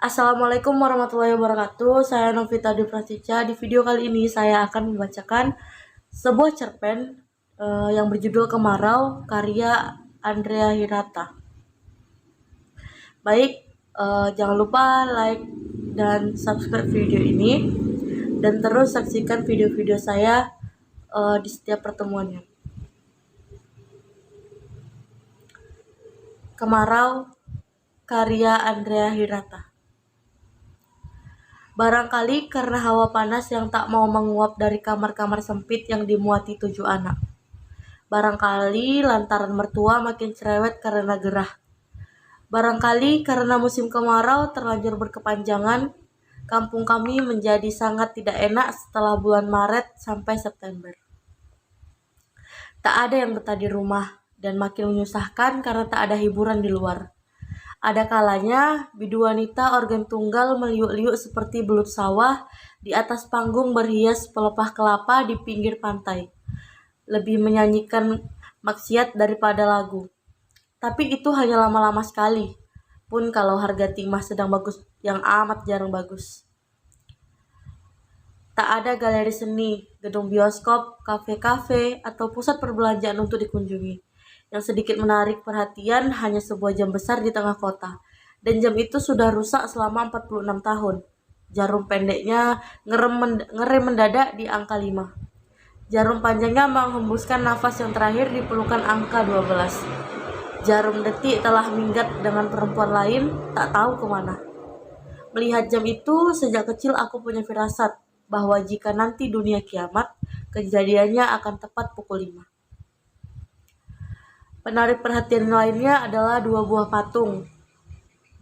Assalamualaikum warahmatullahi wabarakatuh. Saya Novita Dupratica. Di video kali ini saya akan membacakan sebuah cerpen yang berjudul Kemarau karya Andrea Hirata. Baik, jangan lupa like dan subscribe video ini dan terus saksikan video-video saya di setiap pertemuannya. Kemarau karya Andrea Hirata. Barangkali karena hawa panas yang tak mau menguap dari kamar-kamar sempit yang dimuati 7 anak. Barangkali lantaran mertua makin cerewet karena gerah. Barangkali karena musim kemarau terlanjur berkepanjangan, kampung kami menjadi sangat tidak enak setelah bulan Maret sampai September. Tak ada yang betah di rumah dan makin menyusahkan karena tak ada hiburan di luar. Ada kalanya bidu wanita organ tunggal meliuk-liuk seperti belut sawah di atas panggung berhias pelepah kelapa di pinggir pantai. Lebih menyanyikan maksiat daripada lagu. Tapi itu hanya lama-lama sekali. Pun kalau harga timah sedang bagus, yang amat jarang bagus. Tak ada galeri seni, gedung bioskop, kafe-kafe, atau pusat perbelanjaan untuk dikunjungi. Yang sedikit menarik perhatian hanya sebuah jam besar di tengah kota. Dan jam itu sudah rusak selama 46 tahun. Jarum pendeknya ngerem mendadak di angka 5. Jarum panjangnya menghembuskan nafas yang terakhir di pelukan angka 12. Jarum detik telah minggat dengan perempuan lain, tak tahu kemana. Melihat jam itu, sejak kecil aku punya firasat bahwa jika nanti dunia kiamat, kejadiannya akan tepat pukul 5. Penarik perhatian lainnya adalah 2 buah patung,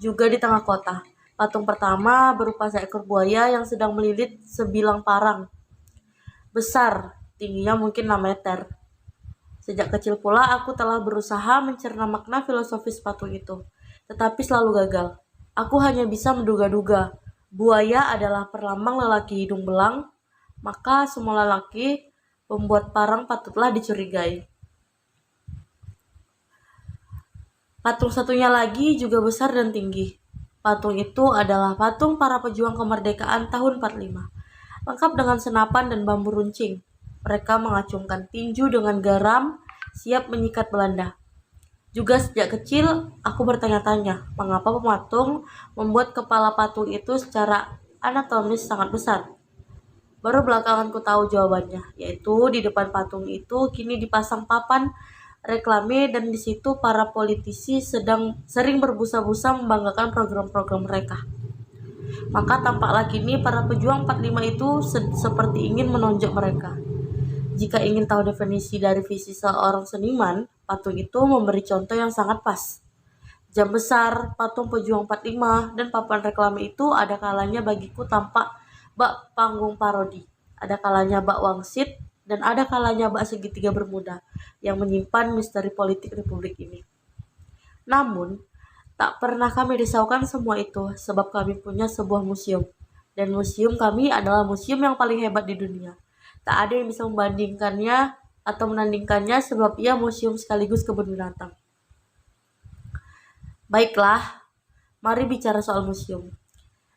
juga di tengah kota. Patung pertama berupa seekor buaya yang sedang melilit sebilang parang. Besar, tingginya mungkin 6 meter. Sejak kecil pula aku telah berusaha mencerna makna filosofis patung itu, tetapi selalu gagal. Aku hanya bisa menduga-duga. Buaya adalah perlambang lelaki hidung belang, maka semua lelaki pembuat parang patutlah dicurigai. Patung satunya lagi juga besar dan tinggi. Patung itu adalah patung para pejuang kemerdekaan tahun 45. Lengkap dengan senapan dan bambu runcing. Mereka mengacungkan tinju dengan garam, siap menyikat Belanda. Juga sejak kecil, aku bertanya-tanya, mengapa pematung membuat kepala patung itu secara anatomis sangat besar. Baru belakangan ku tahu jawabannya, yaitu di depan patung itu kini dipasang papan reklame dan di situ para politisi sering berbusa-busa membanggakan program-program mereka. Maka tampaklah kini para pejuang 45 itu seperti ingin menonjok mereka. Jika ingin tahu definisi dari visi seorang seniman, patung itu memberi contoh yang sangat pas. Jam besar, patung pejuang 45, dan papan reklame itu ada kalanya bagiku tampak bak panggung parodi. Ada kalanya bak wangsit, dan ada kalanya bak segitiga bermuda yang menyimpan misteri politik republik ini. Namun, tak pernah kami risaukan semua itu sebab kami punya sebuah museum. Dan museum kami adalah museum yang paling hebat di dunia. Tak ada yang bisa membandingkannya atau menandingkannya sebab ia museum sekaligus kebun binatang. Baiklah, mari bicara soal museum.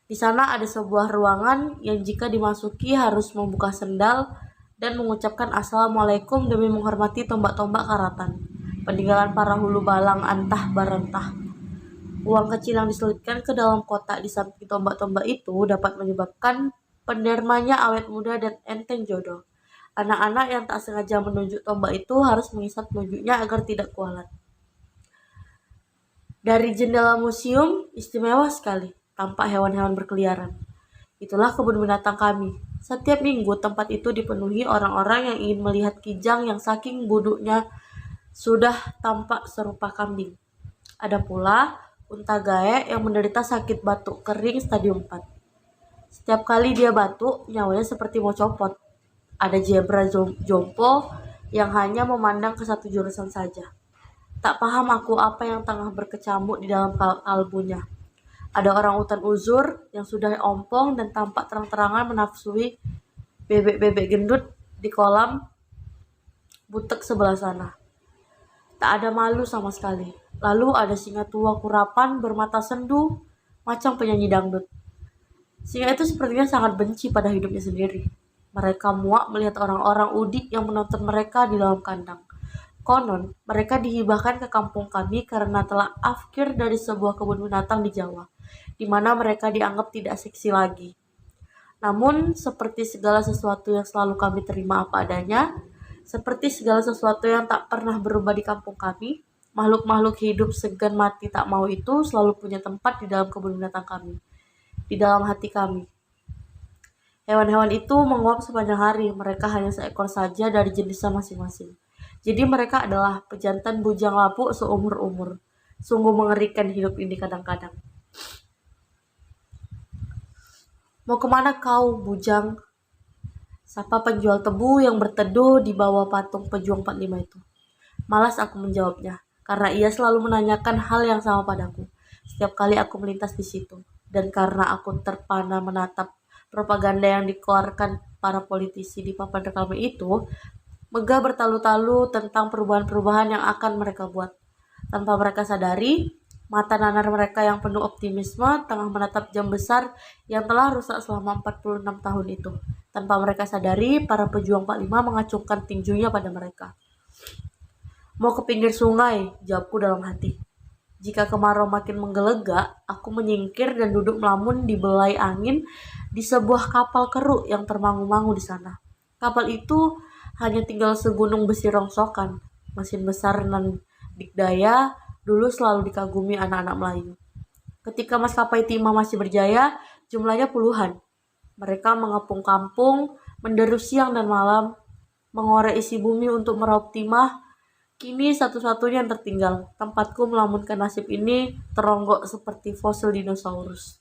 Di sana ada sebuah ruangan yang jika dimasuki harus membuka sendal dan mengucapkan Assalamualaikum demi menghormati tombak-tombak karatan, peninggalan para hulu balang antah barantah. Uang kecil yang diselipkan ke dalam kotak di samping tombak-tombak itu dapat menyebabkan pendermanya awet muda dan enteng jodoh. Anak-anak yang tak sengaja menunjuk tombak itu harus mengisap telunjuknya agar tidak kualat. Dari jendela museum istimewa sekali, tampak hewan-hewan berkeliaran. Itulah kebun binatang kami. Setiap minggu tempat itu dipenuhi orang-orang yang ingin melihat kijang yang saking buduknya sudah tampak serupa kambing. Ada pula unta gaek yang menderita sakit batuk kering stadium 4. Setiap kali dia batuk, nyawanya seperti mau copot. Ada zebra jompo yang hanya memandang ke satu jurusan saja. Tak paham aku apa yang tengah berkecamuk di dalam kalbunya. Ada orang utan uzur yang sudah ompong dan tampak terang-terangan menafsui bebek-bebek gendut di kolam butek sebelah sana. Tak ada malu sama sekali. Lalu ada singa tua kurapan bermata sendu, macam penyanyi dangdut. Singa itu sepertinya sangat benci pada hidupnya sendiri. Mereka muak melihat orang-orang udik yang menonton mereka di dalam kandang. Konon, mereka dihibahkan ke kampung kami karena telah afkir dari sebuah kebun binatang di Jawa, di mana mereka dianggap tidak seksi lagi. Namun, seperti segala sesuatu yang selalu kami terima apa adanya, seperti segala sesuatu yang tak pernah berubah di kampung kami, makhluk-makhluk hidup segan mati tak mau itu selalu punya tempat di dalam kebun binatang kami, di dalam hati kami. Hewan-hewan itu menguap sepanjang hari, mereka hanya seekor saja dari jenisnya masing-masing. Jadi mereka adalah pejantan bujang lapuk seumur-umur. Sungguh mengerikan hidup ini kadang-kadang. Mau kemana kau, bujang? Sapa penjual tebu yang berteduh di bawah patung pejuang 45 itu. Malas aku menjawabnya, karena ia selalu menanyakan hal yang sama padaku. Setiap kali aku melintas di situ. Dan karena aku terpana menatap propaganda yang dikeluarkan para politisi di papan reklame itu, megah bertalu-talu tentang perubahan-perubahan yang akan mereka buat. Tanpa mereka sadari, mata nanar mereka yang penuh optimisme tengah menatap jam besar yang telah rusak selama 46 tahun itu. Tanpa mereka sadari, para pejuang 45 mengacungkan tinjunya pada mereka. Mau ke pinggir sungai, jawabku dalam hati. Jika kemarau makin menggelegak, aku menyingkir dan duduk melamun di belai angin di sebuah kapal keruk yang termangu-mangu di sana. Kapal itu hanya tinggal segunung besi rongsokan. Mesin besar nan dikdaya dulu selalu dikagumi anak-anak Melayu. Ketika maskapai Timah masih berjaya, jumlahnya puluhan. Mereka mengepung kampung, menderu siang dan malam, mengorek isi bumi untuk meraup timah. Kini satu-satunya yang tertinggal, tempatku melamunkan nasib ini teronggok seperti fosil dinosaurus.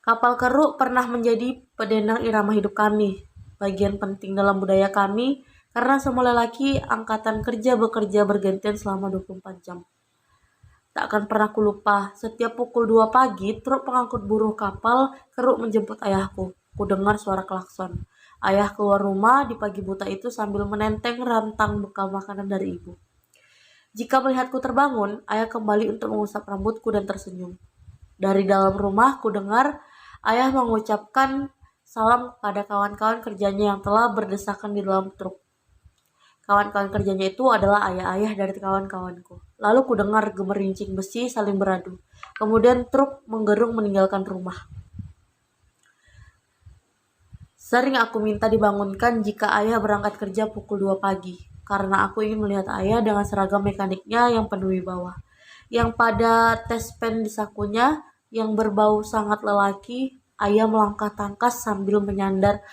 Kapal keruk pernah menjadi pedenang irama hidup kami, bagian penting dalam budaya kami, karena semua lelaki angkatan kerja bekerja bergantian selama 24 jam. Tak akan pernah kulupa, setiap pukul 2 pagi, truk pengangkut buruh kapal keruk menjemput ayahku. Ku dengar suara klakson. Ayah keluar rumah di pagi buta itu sambil menenteng rantang bekal makanan dari ibu. Jika melihatku terbangun, ayah kembali untuk mengusap rambutku dan tersenyum. Dari dalam rumah ku dengar ayah mengucapkan salam kepada kawan-kawan kerjanya yang telah berdesakan di dalam truk. Kawan-kawan kerjanya itu adalah ayah-ayah dari kawan-kawanku. Lalu ku dengar gemerincing besi saling beradu. Kemudian truk menggerung meninggalkan rumah. Sering aku minta dibangunkan jika ayah berangkat kerja pukul 2 pagi, karena aku ingin melihat ayah dengan seragam mekaniknya yang penuh wibawa. Yang pada tes pen di sakunya, yang berbau sangat lelaki, ayah melangkah tangkas sambil menyandar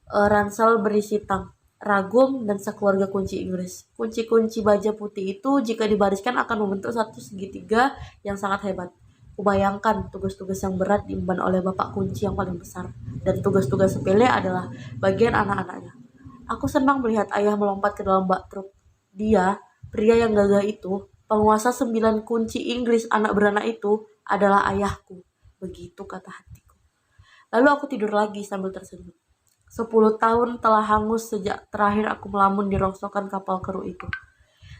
ransel berisi tang, ragum, dan sekeluarga kunci Inggris. Kunci-kunci baja putih itu jika dibariskan akan membentuk satu segitiga yang sangat hebat. Kubayangkan tugas-tugas yang berat diemban oleh bapak kunci yang paling besar, dan tugas-tugas sepele adalah bagian anak-anaknya. Aku senang melihat ayah melompat ke dalam bak truk. Dia, pria yang gagah itu, penguasa 9 kunci Inggris anak beranak itu, adalah ayahku. Begitu kata hatiku. Lalu aku tidur lagi sambil tersenyum. 10 tahun telah hangus sejak terakhir aku melamun di rongsokan kapal keruk itu.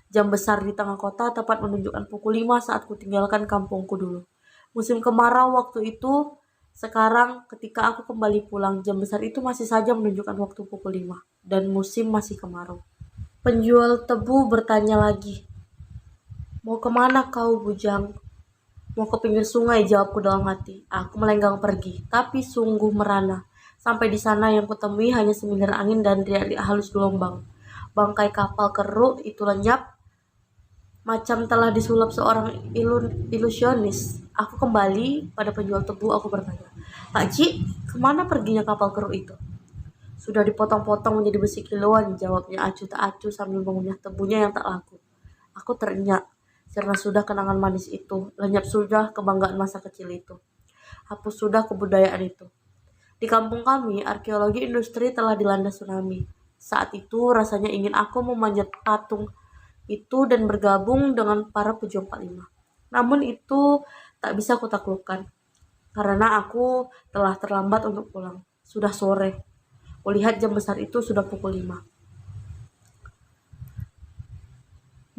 Jam besar di tengah kota tepat menunjukkan pukul 5 saat ku tinggalkan kampungku dulu. Musim kemarau waktu itu, sekarang ketika aku kembali pulang, jam besar itu masih saja menunjukkan waktu pukul 5, dan musim masih kemarau. Penjual tebu bertanya lagi, mau kemana kau, bujang? Mau ke pinggir sungai, jawabku dalam hati. Aku melenggang pergi, tapi sungguh merana. Sampai di sana yang kutemui hanya semilir angin dan riak-riak halus gelombang. Bangkai kapal keruk itu lenyap, macam telah disulap seorang ilusionis. Aku kembali pada penjual tebu, aku bertanya, Pak Ji, kemana perginya kapal keruk itu? Sudah dipotong-potong menjadi besi kiloan, jawabnya acuh tak acuh sambil mengunyah tebunya yang tak laku. Aku terinyak, karena sudah kenangan manis itu, lenyap sudah kebanggaan masa kecil itu. Hapus sudah kebudayaan itu. Di kampung kami, arkeologi industri telah dilanda tsunami. Saat itu rasanya ingin aku memanjat patung itu dan bergabung dengan para pejuang 45. Namun itu tak bisa kutaklukkan, karena aku telah terlambat untuk pulang. Sudah sore. Kulihat jam besar itu sudah pukul 5.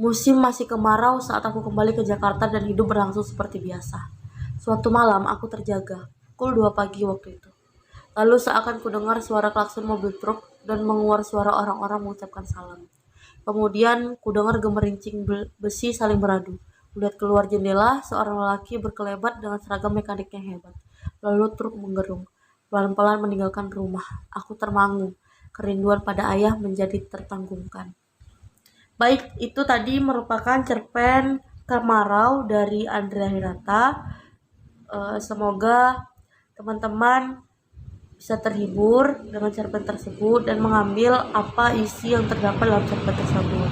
Musim masih kemarau saat aku kembali ke Jakarta dan hidup berlangsung seperti biasa. Suatu malam aku terjaga, pukul 2 pagi waktu itu. Lalu seakan kudengar suara klakson mobil truk dan menguar suara orang-orang mengucapkan salam. Kemudian kudengar gemerincing besi saling beradu. Kulihat keluar jendela, seorang lelaki berkelebat dengan seragam mekanik yang hebat. Lalu truk menggerung, pelan-pelan meninggalkan rumah. Aku termangu, kerinduan pada ayah menjadi tertanggungkan. Baik, itu tadi merupakan cerpen Kemarau dari Andrea Hirata. Semoga teman-teman bisa terhibur dengan cerpen tersebut dan mengambil apa isi yang terdapat dalam cerpen tersebut.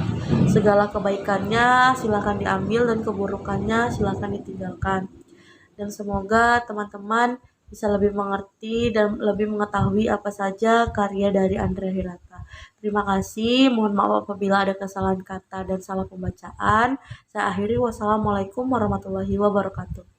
Segala kebaikannya silakan diambil dan keburukannya silakan ditinggalkan. Dan semoga teman-teman bisa lebih mengerti dan lebih mengetahui apa saja karya dari Andrea Hirata. Terima kasih, mohon maaf apabila ada kesalahan kata dan salah pembacaan. Saya akhiri, wassalamualaikum warahmatullahi wabarakatuh.